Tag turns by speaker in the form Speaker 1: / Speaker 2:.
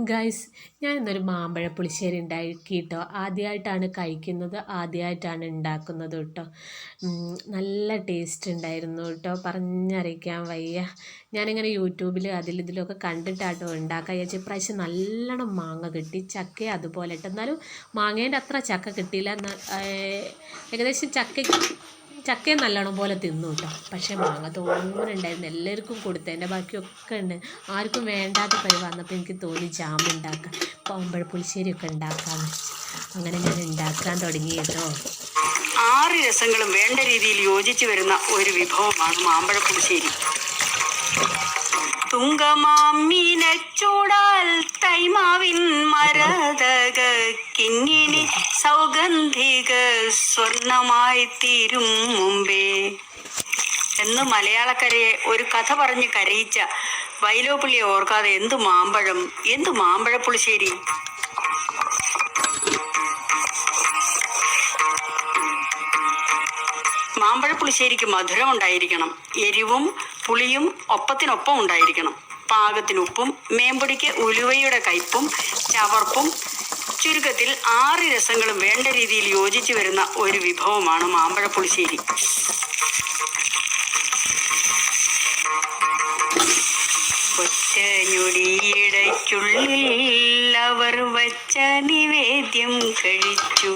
Speaker 1: Guys, ഞാൻ ഇന്നൊരു മാമ്പഴ പുളിശ്ശേരി ഉണ്ടാക്കി കേട്ടോ. ആദ്യമായിട്ടാണ് കഴിക്കുന്നത്, ആദ്യമായിട്ടാണ് ഉണ്ടാക്കുന്നത് കേട്ടോ. നല്ല ടേസ്റ്റ് ഉണ്ടായിരുന്നു കേട്ടോ, പറഞ്ഞറിയിക്കാൻ വയ്യ. ഞാനിങ്ങനെ യൂട്യൂബിൽ ഇതിലൊക്കെ കണ്ടിട്ടാട്ടോ ഉണ്ടാക്കാൻ വിചാരിച്ചു. ഇപ്രാവശ്യം നല്ലോണം മാങ്ങ കിട്ടി, ചക്ക അതുപോലെ ഇട്ട്. എന്നാലും മാങ്ങേൻ്റെ അത്ര ചക്ക കിട്ടിയില്ല. ഏകദേശം ചക്കയും നല്ലോണം പോലെ തിന്നു കേട്ടോ. പക്ഷേ മാങ്ങ തോന്നുന്നുണ്ടായിരുന്നു, എല്ലാവർക്കും കൊടുത്തു. എൻ്റെ ബാക്കിയൊക്കെ ഉണ്ട്. ആർക്കും വേണ്ടാത്ത പരി വന്നപ്പോൾ എനിക്ക് തോന്നി ജാം ഉണ്ടാക്കാം, പാമ്പഴ പുളിശ്ശേരിയൊക്കെ ഉണ്ടാക്കാമെന്ന് വെച്ചു. അങ്ങനെ ഞാൻ ഉണ്ടാക്കാൻ തുടങ്ങി കേട്ടോ.
Speaker 2: 6 രസങ്ങളും വേണ്ട രീതിയിൽ യോജിച്ചു വരുന്ന ഒരു വിഭവമാണ് മാമ്പഴ പുളിശ്ശേരി. തുങ്കമാമീനച്ചൂടാൽ തൈമാവിൻ മരതക കിങ്ങിണി സൗഗന്ധിക സ്വർണമായി തീരും മുമ്പേ എന്ന് മലയാളക്കരയെ ഒരു കഥ പറഞ്ഞ് കരയിച്ച വൈലോപ്പിള്ളിയെ ഓർക്കാതെ എന്തു മാമ്പഴ പുളിശ്ശേരി. മാമ്പഴ പുളിശ്ശേരിക്ക് മധുരം ഉണ്ടായിരിക്കണം, എരിവും പുളിയും ഒപ്പത്തിനൊപ്പം ഉണ്ടായിരിക്കണം. പാകത്തിന് ഉപ്പും, മേമ്പൊടിക്ക് ഉലുവയുടെ കയ്പും ചവർപ്പും, ചുരുക്കത്തിൽ 6 രസങ്ങളും വേണ്ട രീതിയിൽ യോജിച്ചു വരുന്ന ഒരു വിഭവമാണ് മാമ്പഴ പുളിശ്ശേരി. ഒറ്റ ഞൊടിയിടയ്ക്കുള്ളിൽ അവർ വച്ച നിവേദ്യം കഴിച്ചു.